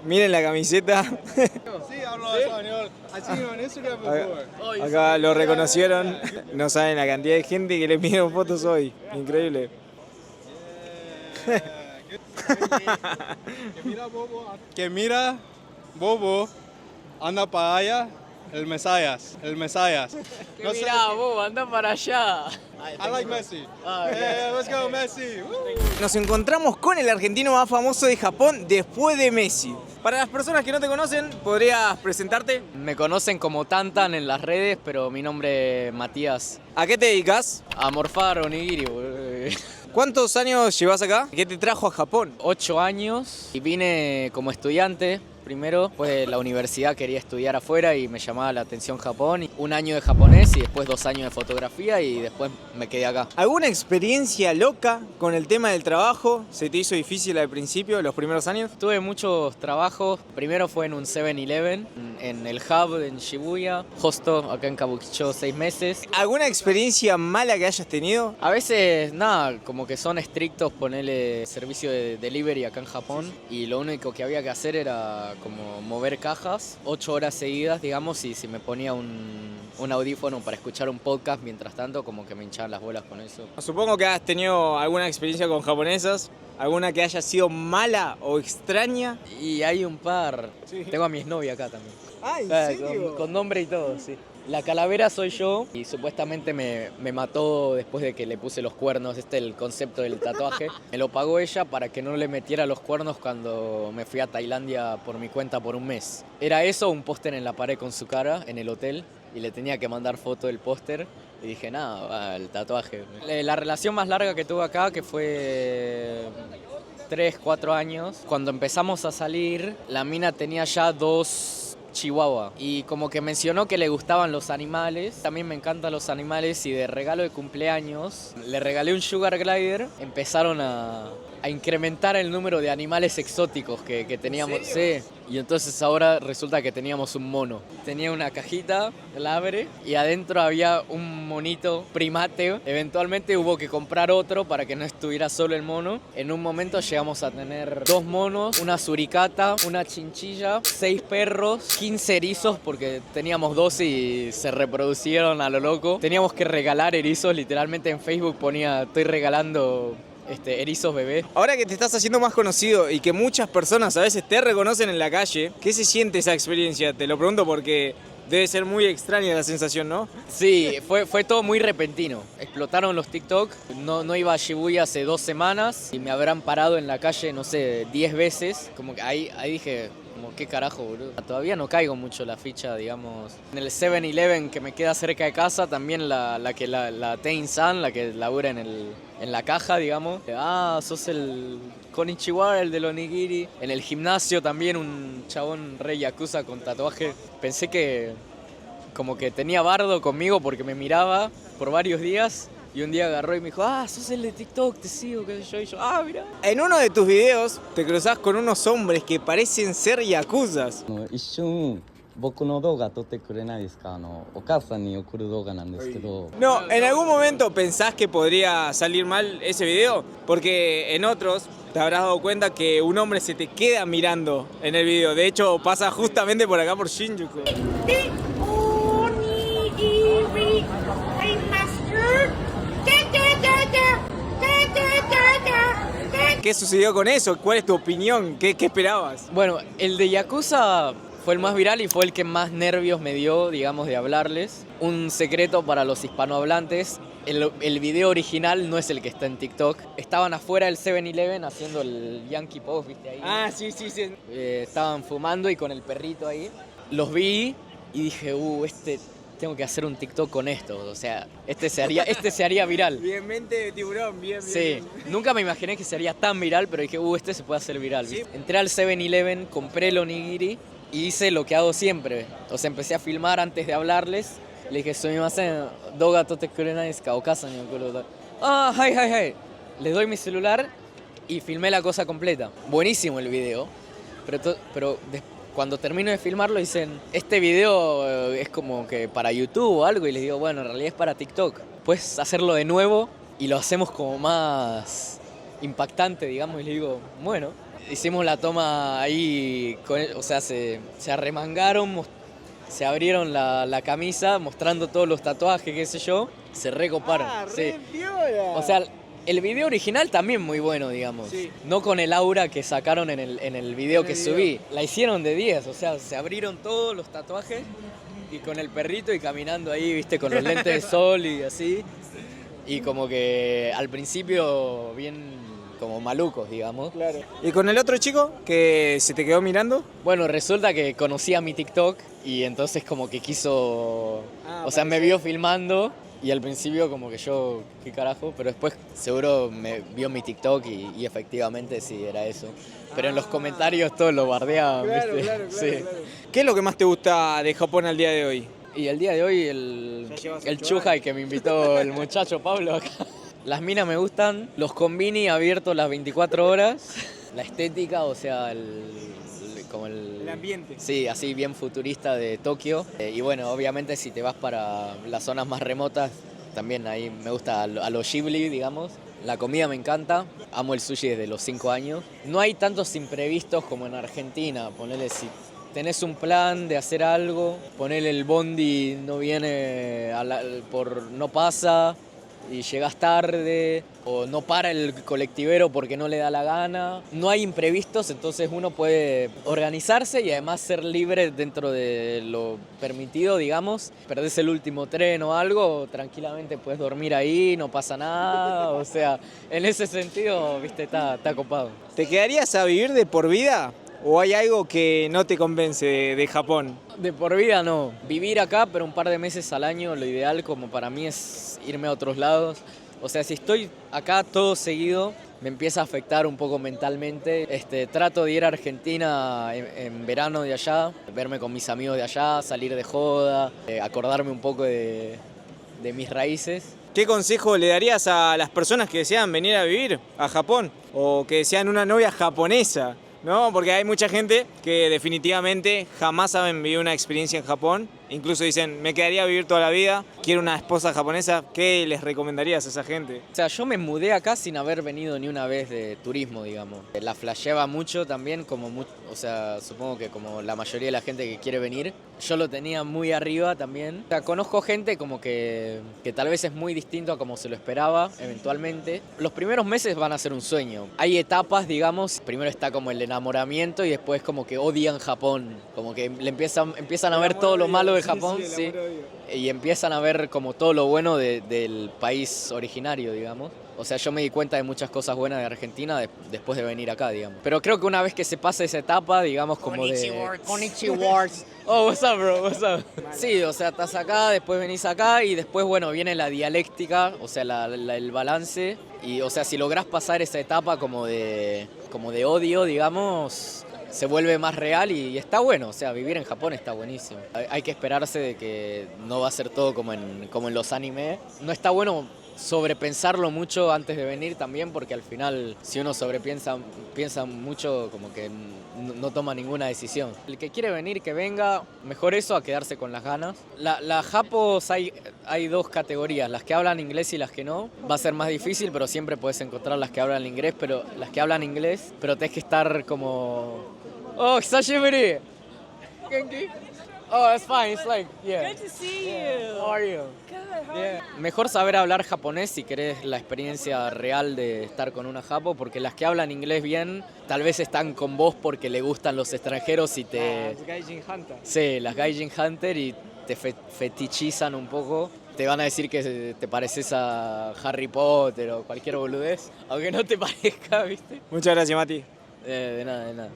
Miren la camiseta. Sí, hablo español. I've seen you on Instagram before. Acá lo reconocieron. No saben la cantidad de gente que le pidieron fotos hoy. Increíble. Que mira, Bobo, anda para allá, el Mesías. Que mirá, vos, anda para allá. I like Messi. Yeah, let's go Messi. Woo. Nos encontramos con el argentino más famoso de Japón después de Messi. Para las personas que no te conocen, ¿podrías presentarte? Me conocen como Tantan en las redes, pero mi nombre es Matías. ¿A qué te dedicas? A morfar onigiri, boludo. ¿Cuántos años llevas acá? ¿Qué te trajo a Japón? 8 años y vine como estudiante. Primero, pues la universidad quería estudiar afuera y me llamaba la atención Japón. 1 año de japonés y después 2 años de fotografía y después me quedé acá. ¿Alguna experiencia loca con el tema del trabajo? ¿Se te hizo difícil al principio, los primeros años? Tuve muchos trabajos. Primero fue en un 7-Eleven, en el Hub en Shibuya. Hosto acá en Kabukicho 6 meses. ¿Alguna experiencia mala que hayas tenido? A veces, nada, como que son estrictos ponerle servicio de delivery acá en Japón y lo único que había que hacer era como mover cajas 8 horas seguidas, digamos, y si me ponía un audífono para escuchar un podcast mientras tanto, como que me hinchaban las bolas con eso. Supongo que has tenido alguna experiencia con japonesas, alguna que haya sido mala o extraña. Y hay un par. Sí. Tengo a mi exnovia acá también. Ah, ¿en serio? Con nombre y todo, sí. La calavera soy yo y supuestamente me mató después de que le puse los cuernos, el concepto del tatuaje. Me lo pagó ella para que no le metiera los cuernos cuando me fui a Tailandia por mi cuenta por un mes. Era eso, un póster en la pared con su cara en el hotel y le tenía que mandar foto del póster y dije, nada, el tatuaje. La relación más larga que tuve acá, que fue 3, 4 años, cuando empezamos a salir, la mina tenía ya 2 chihuahua y como que mencionó que le gustaban los animales. También me encantan los animales y de regalo de cumpleaños le regalé un sugar glider. Empezaron a incrementar el número de animales exóticos que teníamos. Sí. Y entonces ahora resulta que teníamos un mono. Tenía una cajita, la abre y adentro había un monito primate. Eventualmente hubo que comprar otro para que no estuviera solo el mono. En un momento llegamos a tener 2 monos, una suricata, una chinchilla, 6 perros, 15 erizos porque teníamos 12 y se reproducieron a lo loco. Teníamos que regalar erizos, literalmente en Facebook ponía estoy regalando erizos bebés. Ahora que te estás haciendo más conocido y que muchas personas a veces te reconocen en la calle, ¿qué se siente esa experiencia? Te lo pregunto porque debe ser muy extraña la sensación, ¿no? Sí, fue todo muy repentino. Explotaron los TikTok. No iba a Shibuya hace 2 semanas y me habrán parado en la calle, no sé, 10 veces. Como que ahí dije, como qué carajo, boludo. Todavía no caigo mucho la ficha, digamos. En el 7-Eleven que me queda cerca de casa, también la Tein-san, la que labura en la caja, digamos. Ah, sos el Konichiwa, el del onigiri. En el gimnasio también un chabón re yakuza con tatuaje. Pensé que como que tenía bardo conmigo porque me miraba por varios días. Y un día agarró y me dijo, ah, sos el de TikTok, te sigo, qué sé yo. Y yo, ah, mirá. En uno de tus videos te cruzás con unos hombres que parecen ser yakuzas. 一瞬僕の動画撮ってくれないですか？お母さんに送る動画なんですけど。 No, ¿en algún momento pensás que podría salir mal ese video? Porque en otros te habrás dado cuenta que un hombre se te queda mirando en el video. De hecho, pasa justamente por acá por Shinjuku. ¿Qué sucedió con eso? ¿Cuál es tu opinión? ¿Qué esperabas? Bueno, el de Yakuza fue el más viral y fue el que más nervios me dio, digamos, de hablarles. Un secreto para los hispanohablantes, el video original no es el que está en TikTok. Estaban afuera del 7-Eleven haciendo el Yankee Pose, ¿viste ahí? Ah, sí. Estaban fumando y con el perrito ahí. Los vi y dije, tengo que hacer un TikTok con esto. O sea, este se haría viral. Bien, mente de tiburón, bien. Sí, nunca me imaginé que sería tan viral, pero dije, este se puede hacer viral. Sí. Entré al 7-Eleven, compré el onigiri y hice lo que hago siempre. O sea, empecé a filmar antes de hablarles. Le dije, sumimasen, doga tote kurenai desu ka, okasa ni okuru. Ah, hi. Les doy mi celular y filmé la cosa completa. Buenísimo el video, pero cuando termino de filmarlo dicen, este video es como que para YouTube o algo, y les digo, bueno, en realidad es para TikTok. Puedes hacerlo de nuevo y lo hacemos como más impactante, digamos, y le digo, bueno. hicimos la toma ahí, o sea, se arremangaron, se abrieron la camisa mostrando todos los tatuajes, qué sé yo, se recoparon. Sí. O sea, el video original también muy bueno, digamos. Sí. No con el aura que sacaron en el video que subí. La hicieron de 10, o sea, se abrieron todos los tatuajes y con el perrito y caminando ahí, viste, con los lentes de sol y así. Y como que al principio bien como malucos, digamos. Claro. ¿Y con el otro chico que se te quedó mirando? Bueno, resulta que conocía mi TikTok y entonces como que quiso, o sea, me vio filmando y al principio como que yo, qué carajo, pero después seguro me vio mi TikTok y efectivamente sí, era eso. Pero en los comentarios todos lo bardeaban, Claro, ¿viste? claro, Sí. claro. ¿Qué es lo que más te gusta de Japón al día de hoy? Y el día de hoy Ya llevas el 8 chuhai que me invitó el muchacho Pablo acá. Las minas me gustan, los combini abiertos las 24 horas, la estética, o sea, como El ambiente. Sí, así bien futurista de Tokio. Y bueno, obviamente si te vas para las zonas más remotas, también ahí me gusta a lo Ghibli, digamos. La comida me encanta, amo el sushi desde los 5 años. No hay tantos imprevistos como en Argentina, ponele si tenés un plan de hacer algo, ponele el bondi no viene, no pasa y llegas tarde, o no para el colectivero porque no le da la gana. No hay imprevistos, entonces uno puede organizarse y además ser libre dentro de lo permitido, digamos. Perdés el último tren o algo, tranquilamente puedes dormir ahí, no pasa nada. O sea, en ese sentido, viste, está copado. ¿Te quedarías a vivir de por vida? ¿O hay algo que no te convence de Japón? De por vida no. Vivir acá, pero un par de meses al año, lo ideal como para mí es irme a otros lados. O sea, si estoy acá todo seguido, me empieza a afectar un poco mentalmente. Trato de ir a Argentina en verano de allá, verme con mis amigos de allá, salir de joda, acordarme un poco de mis raíces. ¿Qué consejo le darías a las personas que desean venir a vivir a Japón? O que desean una novia japonesa, ¿no? Porque hay mucha gente que definitivamente jamás han vivido una experiencia en Japón. Incluso dicen, me quedaría a vivir toda la vida, quiero una esposa japonesa. ¿Qué les recomendarías a esa gente? O sea, yo me mudé acá sin haber venido ni una vez de turismo, digamos. La flasheaba mucho también, o sea, supongo que como la mayoría de la gente que quiere venir. Yo lo tenía muy arriba también. O sea, conozco gente como que tal vez es muy distinto a como se lo esperaba, eventualmente. Los primeros meses van a ser un sueño. Hay etapas, digamos. Primero está como el enamoramiento y después como que odian Japón. Como que le empiezan a ver todo lo malo de Japón, sí. Y empiezan a ver como todo lo bueno del país originario, digamos. O sea, yo me di cuenta de muchas cosas buenas de Argentina después de venir acá, digamos. Pero creo que una vez que se pasa esa etapa, digamos, como Konnichiwa. Oh, what's up, bro? What's up? Sí, o sea, estás acá, después venís acá y después, bueno, viene la dialéctica, o sea, el balance. Y, o sea, si lográs pasar esa etapa como de odio, digamos, se vuelve más real y está bueno. O sea, vivir en Japón está buenísimo. Hay que esperarse de que no va a ser todo como en los anime. No está bueno sobrepensarlo mucho antes de venir también, porque al final si uno piensa mucho, como que no toma ninguna decisión. El que quiere venir, que venga, mejor eso a quedarse con las ganas. Las japos hay dos categorías, las que hablan inglés y las que no. Va a ser más difícil, pero siempre puedes encontrar las que hablan inglés, pero tenés que estar como... Oh, hisashiburi! Genki? Oh, it's fine. It's like, yeah. Good to see you. How are you? Good. How are Yeah. Mejor saber hablar japonés si querés la experiencia real de estar con una japo, porque las que hablan inglés bien tal vez están con vos porque le gustan los extranjeros y te... Gaijin Hunter. Sí, las Gaijin Hunter y te fetichizan un poco. Te van a decir que te pareces a Harry Potter o cualquier boludez, aunque no te parezca, ¿viste? Muchas gracias, Mati. De nada, de nada.